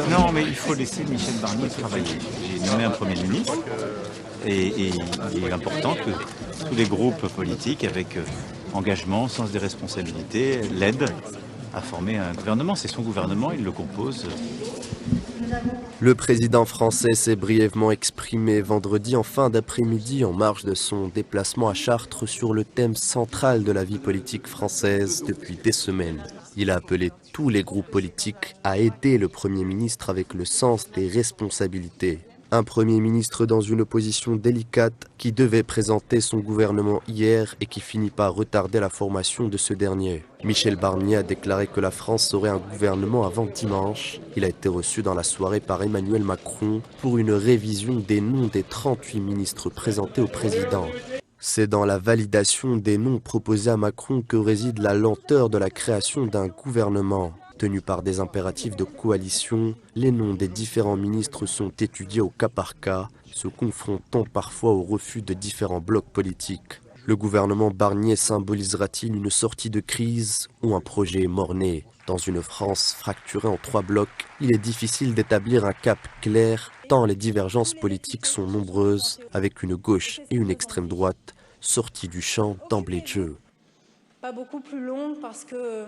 Non, mais il faut laisser Michel Barnier travailler. J'ai nommé un Premier ministre et il est important que tous les groupes politiques avec engagement, sens des responsabilités, l'aident à former un gouvernement. C'est son gouvernement, il le compose. Le président français s'est brièvement exprimé vendredi en fin d'après-midi en marge de son déplacement à Chartres sur le thème central de la vie politique française depuis des semaines. Il a appelé tous les groupes politiques à aider le Premier ministre avec le sens des responsabilités. Un Premier ministre dans une position délicate qui devait présenter son gouvernement hier et qui finit par retarder la formation de ce dernier. Michel Barnier a déclaré que la France aurait un gouvernement avant dimanche. Il a été reçu dans la soirée par Emmanuel Macron pour une révision des noms des 38 ministres présentés au président. C'est dans la validation des noms proposés à Macron que réside la lenteur de la création d'un gouvernement. Tenus par des impératifs de coalition, les noms des différents ministres sont étudiés au cas par cas, se confrontant parfois au refus de différents blocs politiques. Le gouvernement Barnier symbolisera-t-il une sortie de crise ou un projet mort-né? Dans une France fracturée en 3 blocs, il est difficile d'établir un cap clair tant les divergences politiques sont nombreuses, avec une gauche et une extrême droite sorties du champ d'emblée de jeu. Pas beaucoup plus long parce que